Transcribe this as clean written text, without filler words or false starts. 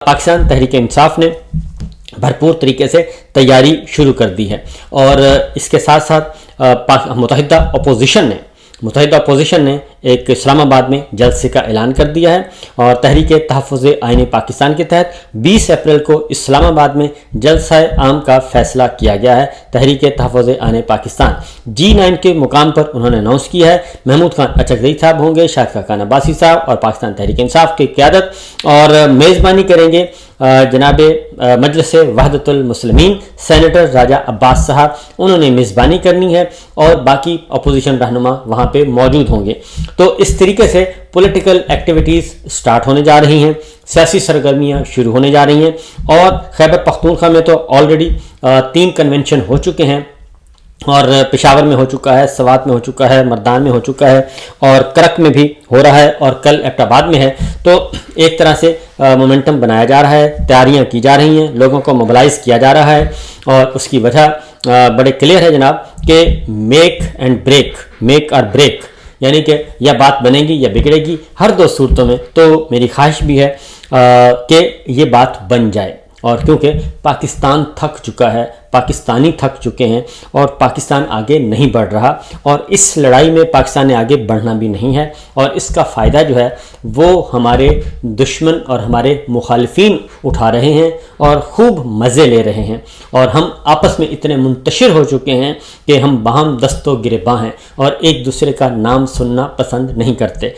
پاکستان تحریک انصاف نے بھرپور طریقے سے تیاری شروع کر دی ہے، اور اس کے ساتھ ساتھ متحدہ اپوزیشن نے ایک اسلام آباد میں جلسے کا اعلان کر دیا ہے، اور تحریک تحفظ آئین پاکستان کے تحت 20 اپریل کو اسلام آباد میں جلسہ عام کا فیصلہ کیا گیا ہے۔ تحریک تحفظ آئین پاکستان G9 کے مقام پر انہوں نے اناؤنس کیا ہے، محمود خان اچکزئی صاحب ہوں گے، شاہد خاقان عباسی صاحب اور پاکستان تحریک انصاف کی قیادت، اور میزبانی کریں گے جناب مجلس وحدت المسلمین سینیٹر راجہ عباس صاحب، انہوں نے میزبانی کرنی ہے، اور باقی اپوزیشن رہنما وہاں پہ موجود ہوں گے۔ تو اس طریقے سے پولیٹیکل ایکٹیویٹیز سٹارٹ ہونے جا رہی ہیں، سیاسی سرگرمیاں شروع ہونے جا رہی ہیں، اور خیبر پختونخوا میں تو آلریڈی 3 کنونشن ہو چکے ہیں، اور پشاور میں ہو چکا ہے، سوات میں ہو چکا ہے، مردان میں ہو چکا ہے، اور کرک میں بھی ہو رہا ہے، اور کل ایبٹ آباد میں ہے۔ تو ایک طرح سے مومنٹم بنایا جا رہا ہے، تیاریاں کی جا رہی ہیں، لوگوں کو موبلائز کیا جا رہا ہے، اور اس کی وجہ بڑے کلیئر ہے جناب کہ میک اور بریک، یعنی کہ یا بات بنے گی یا بگڑے گی، ہر 2 صورتوں میں۔ تو میری خواہش بھی ہے کہ یہ بات بن جائے، اور کیونکہ پاکستان تھک چکا ہے، پاکستانی تھک چکے ہیں، اور پاکستان آگے نہیں بڑھ رہا، اور اس لڑائی میں پاکستان نے آگے بڑھنا بھی نہیں ہے، اور اس کا فائدہ جو ہے وہ ہمارے دشمن اور ہمارے مخالفین اٹھا رہے ہیں، اور خوب مزے لے رہے ہیں، اور ہم آپس میں اتنے منتشر ہو چکے ہیں کہ ہم باہم دست و گریباں ہیں، اور ایک دوسرے کا نام سننا پسند نہیں کرتے۔